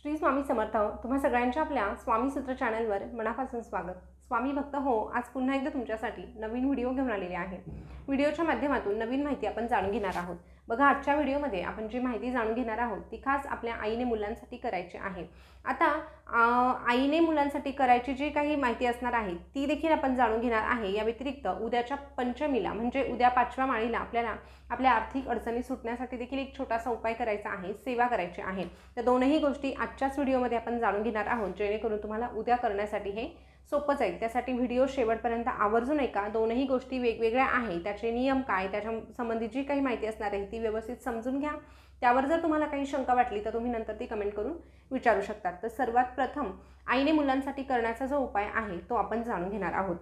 श्री स्वामी समर्थ. तुम्हा सगळ्यांच्या आपल्या स्वामी सूत्र चॅनलवर मनापासून स्वागत. स्वामी भक्त हो, आज पुन्हा एकदा तुमच्यासाठी नवीन व्हिडिओ घेऊन आलेले आहे. व्हिडिओच्या माध्यमातून नवीन माहिती आपण जाणून घेणार आहोत. बघा, आजच्या व्हिडिओमध्ये आपण जी माहिती जाणून घेणार आहोत ती खास आपल्या आईने मुलांसाठी करायची आहे. आता आईने मुलांसाठी करायची जी काही माहिती असणार आहे ती देखील आपण जाणून घेणार आहे. या व्यतिरिक्त उद्याच्या पंचमीला म्हणजे उद्या 5व्या माळीला आपल्याला आपल्या आर्थिक अडचणी सुटण्यासाठी देखील एक छोटासा उपाय करायचा आहे, सेवा करायची आहे. तर दोनही गोष्टी आजच्याच व्हिडिओमध्ये आपण जाणून घेणार आहोत, जेणेकरून तुम्हाला उद्या करण्यासाठी हे सोपं जाईल. त्यासाठी व्हिडिओ शेवटपर्यंत आवर्जून ऐका. दोनही गोष्टी वेगवेगळ्या आहेत, त्याचे नियम काय, त्याच्या संबंधित जी काही माहिती असणार आहे ती व्यवस्थित समजून घ्या. त्यावर जर तुम्हाला काही शंका वाटली तर तुम्ही नंतर ती कमेंट करून विचारू शकतात. तर सर्वात प्रथम आईने मुलांसाठी करण्याचा जो उपाय आहे तो आपण जाणून घेणार आहोत.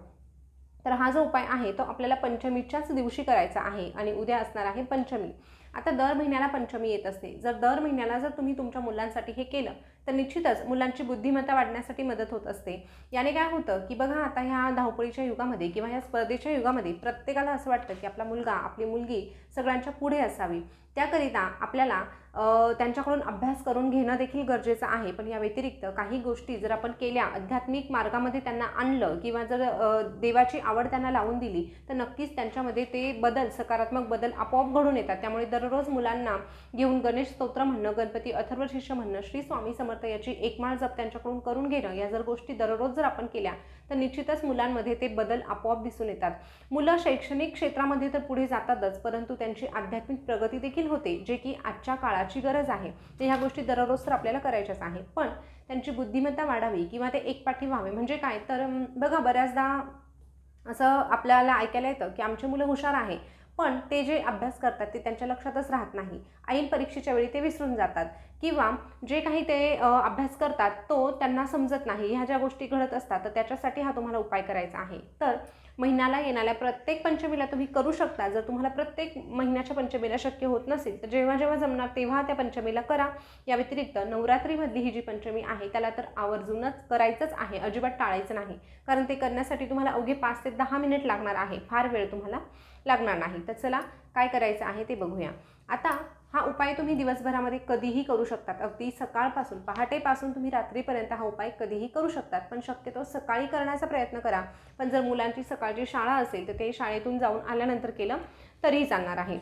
तर हा जो उपाय आहे तो आपल्याला पंचमीच्याच दिवशी करायचा आहे आणि उद्या असणार आहे पंचमी. आता दर महिन्याला पंचमी येत असते. जर दर महिन्याला जर तुम्ही तुमच्या मुलांसाठी हे केलं तर निश्चितच मुलांची बुद्धिमत्ता वाढण्यासाठी मदत होत असते. याने काय होतं की बघा, आता ह्या धावपळीच्या युगामध्ये किंवा ह्या स्पर्धेच्या युगामध्ये प्रत्येकाला असं वाटतं की आपला मुलगा, आपली मुलगी सगळ्यांच्या पुढे असावी. त्याकरिता आपल्याला त्यांच्याकडून अभ्यास करून घेणं देखील गरजेचं आहे. पण या व्यतिरिक्त काही गोष्टी जर आपण केल्या, आध्यात्मिक मार्गामध्ये त्यांना आणलं किंवा जर देवाची आवड त्यांना लावून दिली तर नक्कीच त्यांच्यामध्ये ते बदल, सकारात्मक बदल आपोआप घडून येतात. त्यामुळे दररोज मुलांना घेऊन गणेश स्तोत्र म्हणणं, गणपती अथर्वशीर्ष म्हणणं, श्री स्वामी समर्थ याची एक माळ जप त्यांच्याकडून करून घेणं, या जर गोष्टी दररोज जर आपण केल्या तर निश्चितच मुलांमध्ये ते बदल आपोआप दिसून येतात. मुलं शैक्षणिक क्षेत्रामध्ये तर पुढे जातातच, परंतु त्यांची आध्यात्मिक प्रगती देखील होते, जे की आजच्या काळाची गरज आहे. तर ह्या गोष्टी दररोज तर आपल्याला करायच्याच आहे. पण त्यांची बुद्धिमत्ता वाढावी किंवा ते एकपाठी व्हावे म्हणजे काय, तर बघा, बऱ्याचदा असं आपल्याला ऐकायला येतं की आमची मुलं हुशार आहे, पण ते जे अभ्यास करतात ते त्यांच्या लक्षातच राहत नाही. ऐन परीक्षेच्या वेळी ते विसरून जातात किंवा जे काही ते अभ्यास करतात तो त्यांना समजत नाही. ह्या ज्या गोष्टी घडत असतात तर त्याच्यासाठी हा तुम्हाला उपाय करायचा आहे. तर महिन्याला येणाऱ्या प्रत्येक पंचमीला तुम्ही करू शकता. जर तुम्हाला प्रत्येक महिन्याच्या पंचमीला शक्य होत नसेल तर जेव्हा जेव्हा जमणार तेव्हा त्या पंचमीला करा. या व्यतिरिक्त नवरात्रीमधली ही जी पंचमी आहे त्याला तर आवर्जूनच करायचंच आहे, अजिबात टाळायचं नाही. कारण ते करण्यासाठी तुम्हाला अवघे 5 ते 10 मिनिट लागणार आहे, फार वेळ तुम्हाला लागणार नाही. तर चला, काय करायचं आहे ते बघूया. आता हा उपाय तुम्ही दिवसभरामध्ये कधीही करू शकतात. अगदी सकाळपासून, पहाटेपासून तुम्ही रात्रीपर्यंत हा उपाय कधीही करू शकतात. पण शक्यतो सकाळी करण्याचा प्रयत्न करा. पण जर मुलांची सकाळची शाळा असेल तर ते शाळेतून जाऊन आल्यानंतर केलं तरीही चालणार आहे.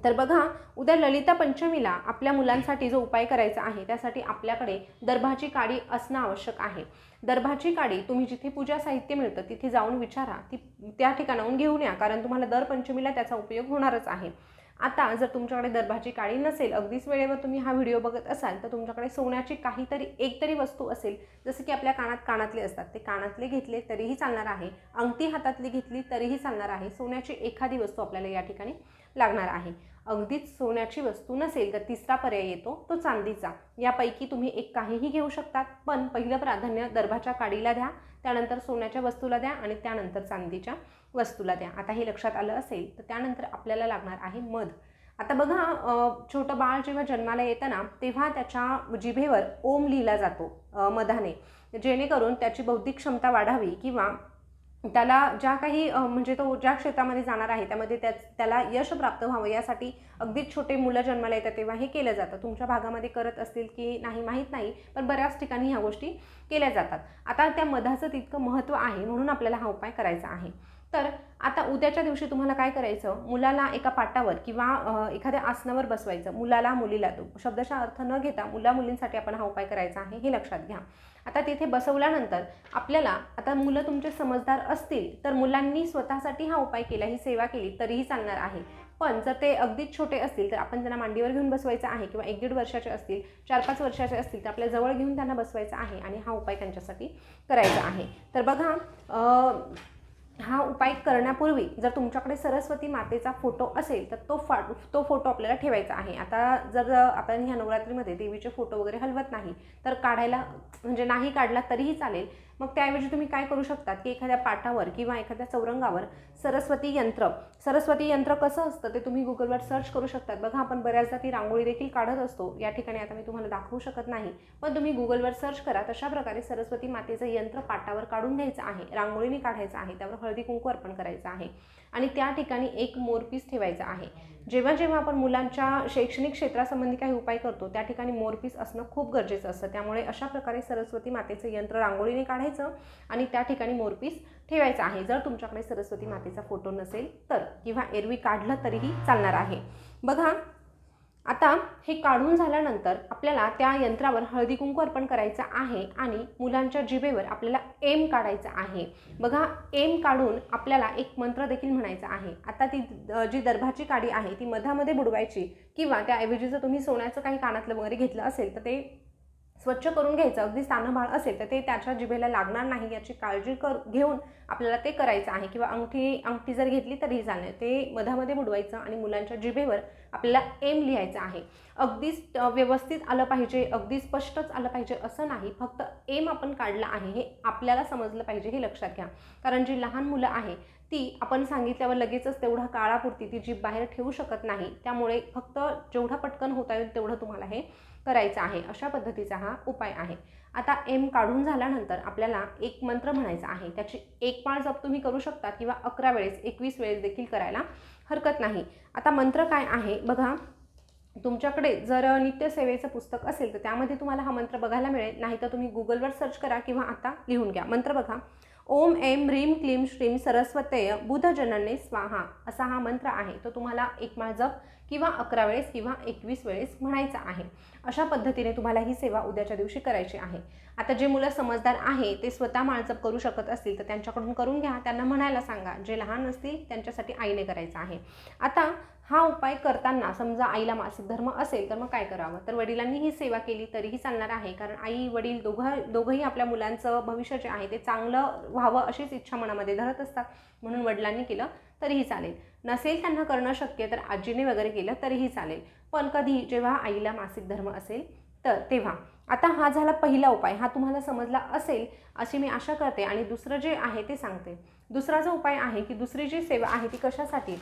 तर बघा, उद्या ललिता पंचमीला आपल्या मुलांसाठी जो उपाय करायचा आहे त्यासाठी आपल्याकडे दर्भाची काडी असणं आवश्यक आहे. दर्भाची काडी तुम्ही जिथे पूजा साहित्य मिळतं तिथे जाऊन विचारा, ती त्या ठिकाणाहून घेऊन या, कारण तुम्हाला दर पंचमीला त्याचा उपयोग होणारच आहे. आता जर तुमच्याकडे दर्भाची काडी नसेल, अगदीच वेळेवर तुम्ही हा व्हिडिओ बघत असाल तर तुमच्याकडे सोन्याची काहीतरी एकतरी वस्तू असेल, जसं की आपल्या कानातले असतात, ते कानातले घेतले तरीही चालणार आहे, अंगठी हातातली घेतली तरीही चालणार आहे. सोन्याची एखादी वस्तू आपल्याला या ठिकाणी लागणार आहे. अगदीच सोन्याची वस्तू नसेल तर तिसरा पर्याय येतो तो चांदीचा. यापैकी तुम्ही एक काहीही घेऊ शकतात, पण पहिलं प्राधान्य दर्भाच्या काडीला द्या, त्यानंतर सोन्याच्या वस्तूला द्या आणि त्यानंतर चांदीच्या वस्तूला द्या. आता हे लक्षात आलं असेल तर त्यानंतर आपल्याला लागणार आहे मध. आता बघा, छोटं बाळ जेव्हा जन्माला येतं ना तेव्हा त्याच्या जिभेवर ओम लिहिला जातो मधाने, जेणेकरून त्याची बौद्धिक क्षमता वाढावी किंवा त्याला ज्या काही म्हणजे तो ज्या क्षेत्रामध्ये जाणार आहे त्यामध्ये त्याला यश प्राप्त व्हावं, यासाठी अगदीच छोटे मुलं जन्माला येतात तेव्हा हे केलं जातं. तुमच्या भागामध्ये करत असतील की नाही माहीत नाही, पण बऱ्याच ठिकाणी ह्या गोष्टी केल्या जातात. आता त्या मधाचं तितकं महत्त्व आहे म्हणून आपल्याला हा उपाय करायचा आहे. तर आता उद्याच्या दिवशी तुम्हाला काय करायचं, मुलाला एका पाटावर किंवा एखाद्या आसनावर बसवायचं. मुलाला, मुलीला, तो शब्दशः अर्थ न घेता मुला मुलींसाठी आपण हा उपाय करायचा आहे, हे लक्षात घ्या. आता तिथे बसवल्यानंतर आपल्याला, आता मुलं तुमचे समजदार असतील तर मुलांनी स्वतःसाठी हा उपाय केला, ही सेवा केली तरीही चालणार आहे. पण जर ते अगदीच छोटे असतील तर आपण त्यांना मांडीवर घेऊन बसवायचं आहे किंवा 1-1.5 वर्षाचे असतील, 4-5 वर्षाचे असतील तर आपल्या जवळ घेऊन त्यांना बसवायचं आहे आणि हा उपाय त्यांच्यासाठी करायचा आहे. तर बघा, हा उपाय करण्यापूर्वी जर तुमच्याकडे सरस्वती मातेचा फोटो असेल तर तो फोटो आपल्याला ठेवायचा आहे. आता जर आपण ह्या नवरात्रीमध्ये देवीचे फोटो वगैरे हलवत नाही तर काढायला, म्हणजे नाही काढला तरीही चालेल, मग त्याऐवजी तुम्ही काय करू शकतात की एखाद्या पाटावर किंवा एखाद्या चौरंगावर सरस्वती यंत्र कसं असतं ते तुम्ही गुगलवर सर्च करू शकतात। बघा आपण बऱ्याचदा ती रांगोळी देखील काढत असतो, या ठिकाणी आता मी तुम्हाला दाखवू शकत नाही, पण तुम्ही गुगलवर सर्च करा। तशा प्रकारे सरस्वती मातेचं यंत्र पाटावर काढून घ्यायचं आहे, रांगोळीने काढायचं आहे, त्यावर हळदी कुंकू अर्पण करायचं आहे आणि त्या ठिकाणी एक मोरपीस ठेवायचा आहे। जेव्हा जेव्हा आपण मुलांच्या शैक्षणिक क्षेत्रासंबंधी काही उपाय करतो त्या ठिकाणी मोरपीस असणं खूप गरजेचं असतं। त्यामुळे अशा प्रकारे सरस्वती मातेचं यंत्र रांगोळीने काढायचं आणि त्या ठिकाणी मोरपीस ठेवायचा आहे। जर तुमच्याकडे सरस्वती मातेचा फोटो नसेल तर, किंवा एरवी काढलं तरीही चालणार आहे। बघा आता हे काढून झाल्यानंतर आपल्याला त्या यंत्रावर हळदी कुंकू अर्पण करायचं आहे आणि मुलांच्या जिभेवर आपल्याला एम काढायचं आहे। बघा एम काढून आपल्याला एक मंत्र देखील म्हणायचा आहे। आता ती जी दर्भाची काडी आहे ती मधामध्ये बुडवायची, किंवा त्याऐवजी जर तुम्ही सोन्याचं काही कानातलं वगैरे घेतलं असेल तर ते स्वच्छ करून घ्यायचं। अगदी सानंबाळ असेल तर ते त्याच्या जिभेला लागणार नाही याची काळजी घेऊन आपल्याला ते करायचं आहे, किंवा अंगठी जर घेतली तरीही चालेल। ते मधामध्ये बुडवायचं आणि मुलांच्या जिभेवर आपल्याला एम लिहायचं आहे। अगदीच व्यवस्थित आलं पाहिजे, अगदी स्पष्टच आलं पाहिजे असं नाही, फक्त एम आपण काढला आहे हे आपल्याला समजलं पाहिजे हे लक्षात घ्या। कारण जी लहान मुलं आहे ती आपण सांगितल्यावर लगेचच तेवढा काळापुरती ती जीभ बाहेर ठेवू शकत नाही, त्यामुळे फक्त जेवढा पटकन होता येईल तेवढं तुम्हाला हे करायचं आहे। अशा पद्धतीचा हा उपाय आहे। आता एम काढून झाल्यानंतर आपल्याला एक मंत्र म्हणायचा आहे, त्याची एक माळ जप तुम्ही करू शकता किंवा 11 वेळेस 21 वेळेस देखील करायला हरकत नाही। आता मंत्र काय आहे बघा, तुमच्याकडे जर नित्यसेवेचं पुस्तक असेल तर त्यामध्ये तुम्हाला हा मंत्र बघायला मिळेल, नाही तर तुम्ही गुगलवर सर्च करा किंवा आता लिहून घ्या। मंत्र बघा, ओम ऐं ह्रीं क्लीं श्रीं सरस्वतये बुधजनने स्वाहा असा हा मंत्र आहे। तो तुम्हाला एक माळ जप किंवा 11 वेळेस किंवा 21 वेळेस म्हणायचा आहे। अशा पद्धतीने तुम्हाला ही सेवा उद्याच्या दिवशी करायची आहे। आता जे मुलं समजदार आहे ते स्वतः माळ जप करू शकत असतील तर त्यांच्याकडून करून घ्या, त्यांना म्हणायला सांगा। जे लहान असतील त्यांच्यासाठी आईने करायचा आहे। आता हा उपाय करताना समजा आईला मासिक धर्म असेल तर मग काय करावं, तर वडिलांनी ही सेवा केली तरीही चालणार आहे, कारण आई वडील दोघंही आपल्या मुलांचं भविष्य जे आहे ते चांगलं व्हावं अशीच इच्छा मनामध्ये धरत असतात, म्हणून वडिलांनी केलं तरीही चालेल। नसेल त्यांना करणं शक्य तर आजीने वगैरे केलं तरीही चालेल, पण कधी जेव्हा आईला मासिक धर्म असेल तर तेव्हा। आता हा झाला पहिला उपाय, हा तुम्हाला समजला असेल अशी मी आशा करते आणि दुसरं जे आहे ते सांगते। दुसरा जो उपाय आहे की दुसरी जी सेवा आहे ती कशासाठी,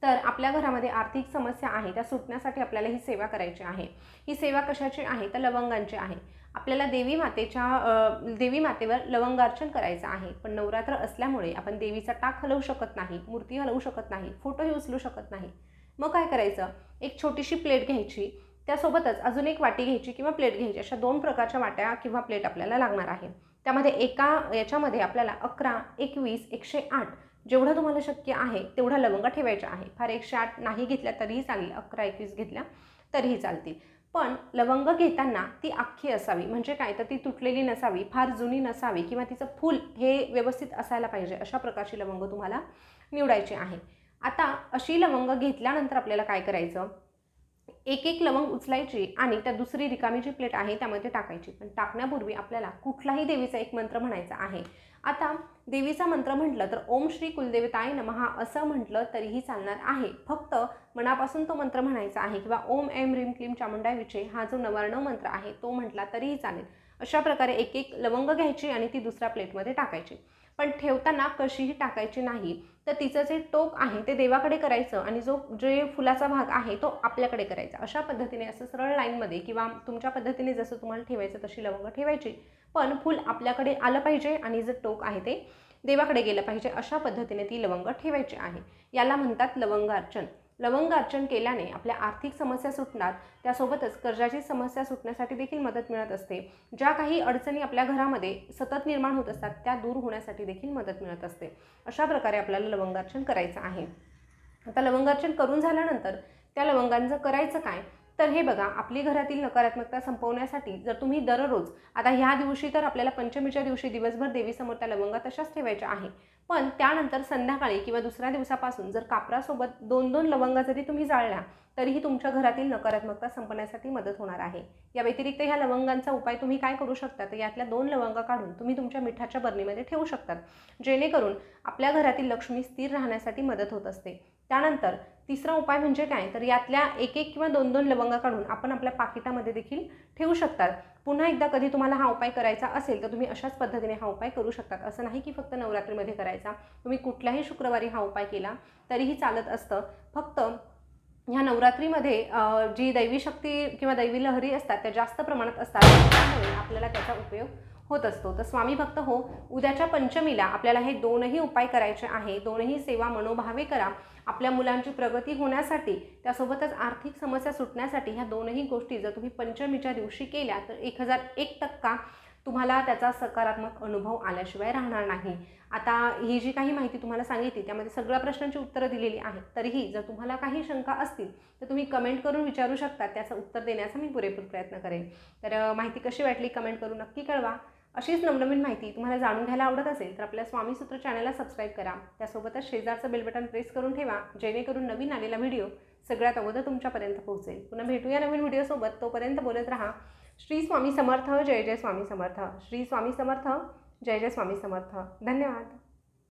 तर आपल्या घरामध्ये आर्थिक समस्या आहे त्या सुटण्यासाठी आपल्याला ही सेवा करायची आहे। ही सेवा कशाची आहे तर लवंगांची आहे। आपल्याला देवी मातेवर लवंगार्चन करायचं आहे, पण नवरात्र असल्यामुळे आपण देवीचा टाक हलवू शकत नाही, मूर्ती हलवू शकत नाही, फोटोही उचलू शकत नाही। मग काय करायचं, एक छोटीशी प्लेट घ्यायची, त्यासोबतच अजून एक वाटी घ्यायची किंवा प्लेट घ्यायची, अशा 2 प्रकारच्या वाट्या किंवा प्लेट आपल्याला लागणार आहे। त्यामध्ये एका याच्यामध्ये आपल्याला 11, 21, 108 जेवढं तुम्हाला शक्य आहे तेवढा लवंगा ठेवायच्या आहे। फार 108 नाही घेतल्या तरीही चालेल, 11, 21 घेतल्या तरीही चालतील, पण लवंग घेताना ती अख्खी असावी। म्हणजे काय तर ती तुटलेली नसावी, फार जुनी नसावी, किंवा तिचं फूल हे व्यवस्थित असायला पाहिजे, अशा प्रकारची लवंग तुम्हाला निवडायची आहे। आता अशी लवंग घेतल्यानंतर आपल्याला काय करायचं, एक एक लवंग उचलायची आणि त्या दुसरी रिकामी जी प्लेट आहे त्यामध्ये टाकायची, पण टाकण्यापूर्वी आपल्याला कुठलाही देवीचा एक मंत्र म्हणायचा आहे। आता देवीचा मंत्र म्हटलं तर ओम श्री कुलदेवताय नमः असं म्हटलं तरीही चालणार आहे, फक्त मनापासून तो मंत्र म्हणायचा आहे, किंवा ओम ऐं ह्रीं क्लीं चामुंडाय विचे हा जो नवार्णव मंत्र आहे तो म्हटला तरीही चालेल। अशा प्रकारे एक एक लवंग घ्यायची आणि ती दुसऱ्या प्लेटमध्ये टाकायची, पण ठेवताना कशीही टाकायची नाही, तर तिचं जे टोक आहे ते देवाकडे करायचं आणि जे फुलाचा भाग आहे तो आपल्याकडे करायचा। अशा पद्धतीने असं सरळ लाईनमध्ये किंवा तुमच्या पद्धतीने जसं तुम्हाला ठेवायचं तशी लवंग ठेवायची, पण फूल आपल्याकडे आलं पाहिजे आणि जे टोक आहे ते देवाकडे गेलं पाहिजे, अशा पद्धतीने ती लवंग ठेवायची आहे। याला म्हणतात लवंगार्चन। लवंगार्चन केल्याने आपल्या आर्थिक समस्या सुटणार, त्यासोबतच कर्जाची समस्या सुटण्यासाठी देखील मदत मिळत असते। ज्या काही अडचणी आपल्या घरामध्ये सतत निर्माण होत असतात त्या दूर होण्यासाठी देखील मदत मिळत असते। अशा प्रकारे आपल्याला लवंगार्चन करायचं आहे। आता लवंगार्चन करून झाल्यानंतर त्या लवंगांचं करायचं काय, तर हे बघा, आपली घरातील नकारात्मकता संपवण्यासाठी जर तुम्ही दररोज, आता ह्या दिवशी तर आपल्याला पंचमीच्या दिवशी दिवसभर देवीसमोर त्या लवंगा तशाच ठेवायच्या आहे, पण त्यानंतर संध्याकाळी किंवा दुसऱ्या दिवसापासून जर कापरासोबत 2-2 लवंगा जरी तुम्ही जाळल्या तरीही तुमच्या घरातील नकारात्मकता संपण्यासाठी मदत होणार आहे। या व्यतिरिक्त ह्या लवंगांचा उपाय तुम्ही काय करू शकता, तर यातल्या 2 लवंगा काढून तुम्ही तुमच्या मिठाच्या बरणीमध्ये ठेवू शकतात, जेणेकरून आपल्या घरातील लक्ष्मी स्थिर राहण्यासाठी मदत होत असते। त्यानंतर तिसरा उपाय म्हणजे काय, तर यातल्या 1-1 किंवा 2-2 लवंगा काढून आपण आपल्या पाकिटामध्ये देखील ठेवू शकतात. पुन्हा एकदा कधी तुम्हाला हा उपाय करायचा असेल तर तुम्ही अशाच पद्धतीने हा उपाय करू शकतात. असं नाही की फक्त नवरात्रीमध्ये करायचा, तुम्ही कुठल्याही शुक्रवारी हा उपाय केला तरीही चालत असतं. फक्त ह्या नवरात्रीमध्ये जी दैवी शक्ती किंवा दैवी लहरी असतात त्या जास्त प्रमाणात असतात, त्यामुळे आपल्याला त्याचा उपयोग होत असतो. तर स्वामी भक्त हो, उद्याच्या पंचमीला आपल्याला हे दोनही उपाय करायचे आहे. दोनही सेवा मनोभावे करा. आपल्या मुलांची प्रगती होण्यासाठी, त्यासोबतच आर्थिक समस्या सुटण्यासाठी ह्या दोनही गोष्टी जर तुम्ही पंचमीच्या दिवशी केल्या तर 1001% तुम्हाला त्याचा सकारात्मक अनुभव आल्याशिवाय राहणार नाही. आता ही जी काही माहिती तुम्हाला सांगितली त्यामध्ये सगळ्या प्रश्नांची उत्तरं दिलेली आहेत. तरीही जर तुम्हाला काही शंका असतील तर तुम्ही कमेंट करून विचारू शकता. त्याचं उत्तर देण्याचा मी पुरेपूर प्रयत्न करेन. तर माहिती कशी वाटली कमेंट करून नक्की कळवा. अशीच नवनवीन माहिती तुम्हाला जाणून घ्यायला आवडत असेल तर आपल्या स्वामी सूत्र चॅनलला सबस्क्राईब करा. त्यासोबतच शेजारचं बेल बटन प्रेस करून ठेवा, जेणेकरून नवीन आलेला व्हिडिओ सगळ्यात अगोदर तुमच्यापर्यंत पोहोचेल. पुन्हा भेटूया नवीन व्हिडिओसोबत. तोपर्यंत बोलत राहा. श्री स्वामी समर्थ. जय जय स्वामी समर्थ. श्री स्वामी समर्थ. जय जय स्वामी समर्थ. धन्यवाद.